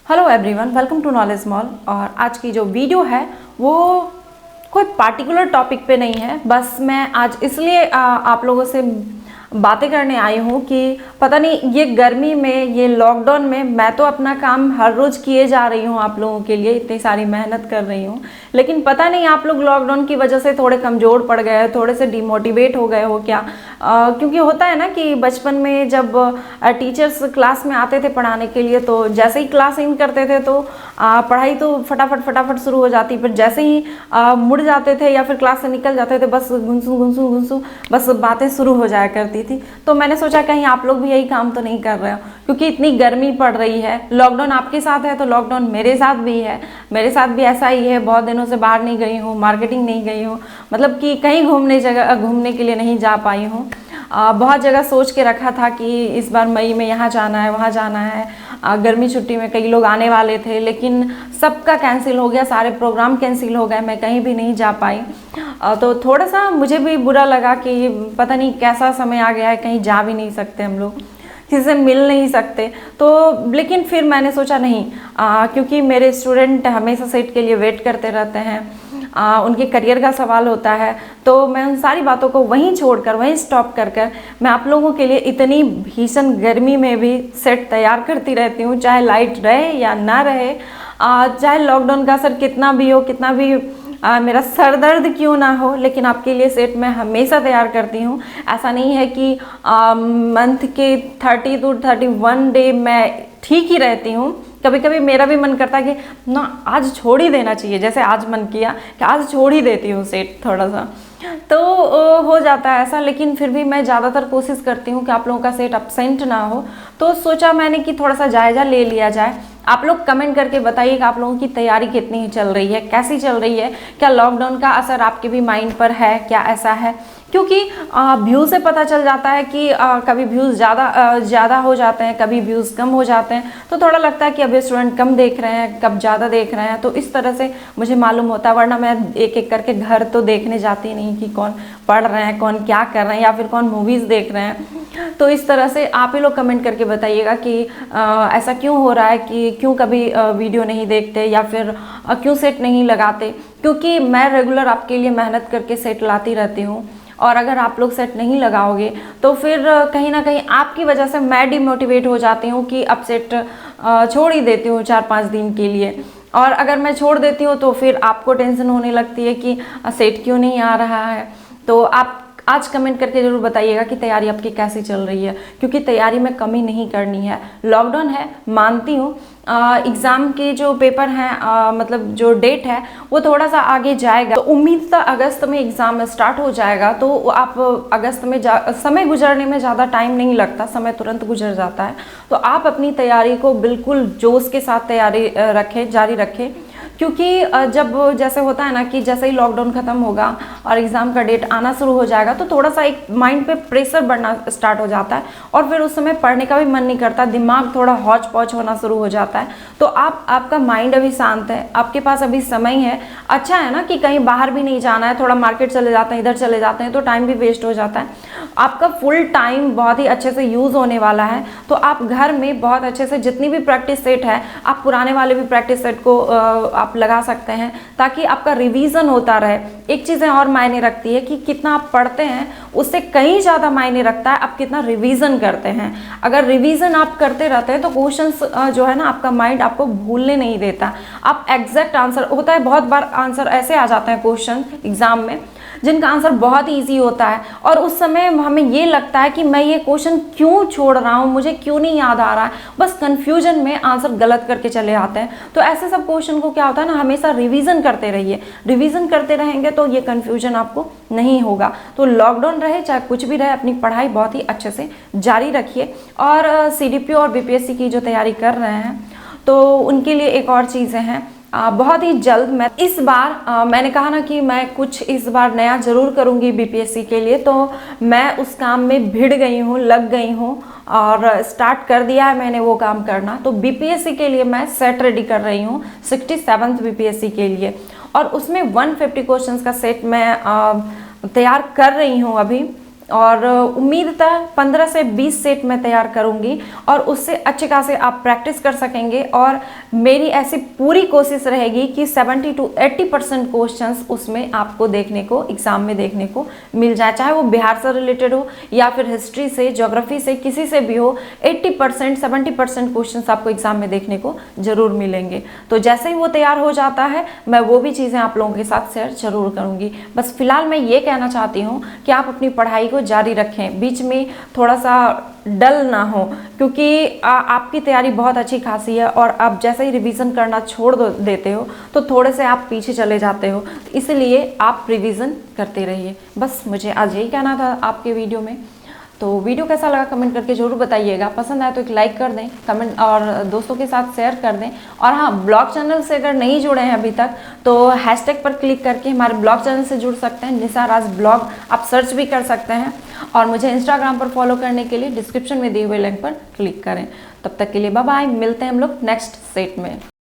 Hello everyone, welcome to knowledge mall. और आज की जो वीडियो है वो कोई पार्टिकुलर टॉपिक पे नहीं है, बस मैं आज इसलिए आप लोगों से बातें करने आई हूँ कि पता नहीं ये गर्मी में, ये लॉकडाउन में मैं तो अपना काम हर रोज़ किए जा रही हूँ, आप लोगों के लिए इतनी सारी मेहनत कर रही हूँ, लेकिन पता नहीं आप लोग लॉकडाउन की वजह से थोड़े कमज़ोर पड़ गए, थोड़े से डिमोटिवेट हो गए हो क्या। क्योंकि होता है ना कि बचपन में जब टीचर्स क्लास में आते थे पढ़ाने के लिए, तो जैसे ही क्लास इन करते थे तो पढ़ाई तो फटाफट शुरू हो जाती, फिर जैसे ही मुड़ जाते थे या फिर क्लास से निकल जाते थे, बस गुनसू बस बातें शुरू हो जाया करती थी। तो मैंने सोचा कहीं आप लोग भी यही काम तो नहीं कर रहे हो, क्योंकि इतनी गर्मी पड़ रही है। लॉकडाउन आपके साथ है तो लॉकडाउन मेरे साथ भी है, मेरे साथ भी ऐसा ही है। बहुत दिनों से बाहर नहीं गई हूँ, मार्केटिंग नहीं गई हूँ, मतलब कि कहीं घूमने के लिए नहीं जा पाई हूँ। बहुत जगह सोच के रखा था कि इस बार मई में यहाँ जाना है, वहाँ जाना है। गर्मी छुट्टी में कई लोग आने वाले थे, लेकिन सबका कैंसिल हो गया, सारे प्रोग्राम कैंसिल हो गए, मैं कहीं भी नहीं जा पाई। तो थोड़ा सा मुझे भी बुरा लगा कि पता नहीं कैसा समय आ गया है, कहीं जा भी नहीं सकते हम लोग, किसी से मिल नहीं सकते। तो लेकिन फिर मैंने सोचा नहीं, क्योंकि मेरे स्टूडेंट हमेशा सीट के लिए वेट करते रहते हैं, उनके करियर का सवाल होता है, तो मैं उन सारी बातों को वहीं छोड़कर, वहीं स्टॉप कर मैं आप लोगों के लिए इतनी भीषण गर्मी में भी सेट तैयार करती रहती हूँ, चाहे लाइट रहे या ना रहे, चाहे लॉकडाउन का असर कितना भी हो, कितना भी मेरा सर दर्द क्यों ना हो, लेकिन आपके लिए सेट मैं हमेशा तैयार करती हूँ। ऐसा नहीं है कि मंथ के 30 to 31 डे मैं ठीक ही रहती हूँ। कभी कभी मेरा भी मन करता है कि ना आज छोड़ ही देना चाहिए, जैसे आज मन किया कि आज छोड़ ही देती हूँ सेट थोड़ा सा, तो हो जाता है ऐसा। लेकिन फिर भी मैं ज़्यादातर कोशिश करती हूँ कि आप लोगों का सेट अपसेंट ना हो। तो सोचा मैंने कि थोड़ा सा जायज़ा ले लिया जाए। आप लोग कमेंट करके बताइए कि आप लोगों की तैयारी कितनी चल रही है, कैसी चल रही है, क्या लॉकडाउन का असर आपके भी माइंड पर है, क्या ऐसा है। क्योंकि व्यूज़ से पता चल जाता है कि कभी व्यूज़ ज़्यादा हो जाते हैं, कभी व्यूज़ कम हो जाते हैं, तो थोड़ा लगता है कि अभी स्टूडेंट कम देख रहे हैं, कब ज़्यादा देख रहे हैं, तो इस तरह से मुझे मालूम होता है। वरना मैं एक एक करके घर तो देखने जाती नहीं कि कौन पढ़ रहे हैं, कौन क्या कर रहे हैं, या फिर कौन मूवीज़ देख रहे हैं। तो इस तरह से आप ही लोग कमेंट करके बताइएगा कि ऐसा क्यों हो रहा है, कि क्यों कभी वीडियो नहीं देखते या फिर क्यों सेट नहीं लगाते। क्योंकि मैं रेगुलर आपके लिए मेहनत करके सेट लाती रहती हूँ, और अगर आप लोग सेट नहीं लगाओगे तो फिर कहीं ना कहीं आपकी वजह से मैं डिमोटिवेट हो जाती हूँ कि अब सेट छोड़ ही देती हूँ 4-5 दिन के लिए। और अगर मैं छोड़ देती हूँ तो फिर आपको टेंशन होने लगती है कि सेट क्यों नहीं आ रहा है। तो आप आज कमेंट करके ज़रूर बताइएगा कि तैयारी आपकी कैसी चल रही है, क्योंकि तैयारी में कमी नहीं करनी है। लॉकडाउन है, मानती हूँ, एग्ज़ाम के जो पेपर हैं, मतलब जो डेट है वो थोड़ा सा आगे जाएगा, तो उम्मीद था अगस्त में एग्ज़ाम स्टार्ट हो जाएगा। तो आप अगस्त में समय गुजरने में ज़्यादा टाइम नहीं लगता, समय तुरंत गुजर जाता है। तो आप अपनी तैयारी को बिल्कुल जोश के साथ तैयारी रखें, जारी रखें। क्योंकि जब जैसे होता है ना कि जैसे ही लॉकडाउन ख़त्म होगा और एग्ज़ाम का डेट आना शुरू हो जाएगा, तो थोड़ा सा एक माइंड पे प्रेशर बढ़ना स्टार्ट हो जाता है, और फिर उस समय पढ़ने का भी मन नहीं करता, दिमाग थोड़ा हौच पौच होना शुरू हो जाता है। तो आपका माइंड अभी शांत है, आपके पास अभी समय है, अच्छा है ना कि कहीं बाहर भी नहीं जाना है, थोड़ा मार्केट चले जाते हैं, इधर चले जाते हैं, तो टाइम भी वेस्ट हो जाता है। आपका फुल टाइम बहुत ही अच्छे से यूज़ होने वाला है। तो आप घर में बहुत अच्छे से जितनी भी प्रैक्टिस सेट है, आप पुराने वाले भी प्रैक्टिस सेट को आप लगा सकते हैं, ताकि आपका रिवीजन होता रहे। एक चीज़ें और मायने रखती है कि कितना आप पढ़ते हैं, उससे कहीं ज़्यादा मायने रखता है आप कितना रिवीजन करते हैं। अगर रिवीजन आप करते रहते हैं तो क्वेश्चंस जो है ना, आपका माइंड आपको भूलने नहीं देता। आप एग्जैक्ट आंसर, होता है बहुत बार आंसर ऐसे आ जाते हैं क्वेश्चन एग्जाम में जिनका आंसर बहुत ईजी होता है, और उस समय हमें ये लगता है कि मैं ये क्वेश्चन क्यों छोड़ रहा हूँ, मुझे क्यों नहीं याद आ रहा है, बस कंफ्यूजन में आंसर गलत करके चले आते हैं। तो ऐसे सब क्वेश्चन को क्या होता है ना, हमेशा रिवीजन करते रहिए, रिवीजन करते रहेंगे तो ये कंफ्यूजन आपको नहीं होगा। तो लॉकडाउन रहे चाहे कुछ भी रहे, अपनी पढ़ाई बहुत ही अच्छे से जारी रखिए। और CDPO और BPSC की जो तैयारी कर रहे हैं, तो उनके लिए एक और चीज़ें हैं, बहुत ही जल्द मैं इस बार मैंने कहा ना कि मैं कुछ इस बार नया ज़रूर करूँगी BPSC के लिए, तो मैं उस काम में भिड़ गई हूँ, लग गई हूँ और स्टार्ट कर दिया है मैंने वो काम करना। तो BPSC के लिए मैं सेट रेडी कर रही हूँ, 67th BPSC के लिए, और उसमें 150 क्वेश्चंस का सेट मैं तैयार कर रही हूँ अभी। और उम्मीद था 15 से 20 सेट मैं तैयार करूंगी और उससे अच्छे खासे आप प्रैक्टिस कर सकेंगे। और मेरी ऐसी पूरी कोशिश रहेगी कि 70 to 80% क्वेश्चंस उसमें आपको देखने को एग्जाम में देखने को मिल जाए, चाहे वो बिहार से रिलेटेड हो या फिर हिस्ट्री से, ज्योग्राफी से, किसी से भी हो। 80% 70% क्वेश्चंस आपको एग्जाम में देखने को जरूर मिलेंगे। तो जैसे ही वो तैयार हो जाता है मैं वो भी चीज़ें आप लोगों के साथ शेयर जरूर करूँगी। बस फिलहाल मैं ये कहना चाहती हूँ कि आप अपनी पढ़ाई को जारी रखें, बीच में थोड़ा सा डल ना हो, क्योंकि आपकी तैयारी बहुत अच्छी खासी है और आप जैसे ही रिवीजन करना छोड़ देते हो तो थोड़े से आप पीछे चले जाते हो। इसलिए आप रिवीजन करते रहिए। बस मुझे आज यही कहना था आपके वीडियो में। तो वीडियो कैसा लगा कमेंट करके जरूर बताइएगा। पसंद आए तो एक लाइक कर दें, कमेंट और दोस्तों के साथ शेयर कर दें। और हाँ, ब्लॉग चैनल से अगर नहीं जुड़े हैं अभी तक तो हैशटैग पर क्लिक करके हमारे ब्लॉग चैनल से जुड़ सकते हैं। निशा राज ब्लॉग आप सर्च भी कर सकते हैं। और मुझे इंस्टाग्राम पर फॉलो करने के लिए डिस्क्रिप्शन में दिए हुए लिंक पर क्लिक करें। तब तक के लिए बाय बाय, मिलते हैं हम लोग नेक्स्ट सेट में।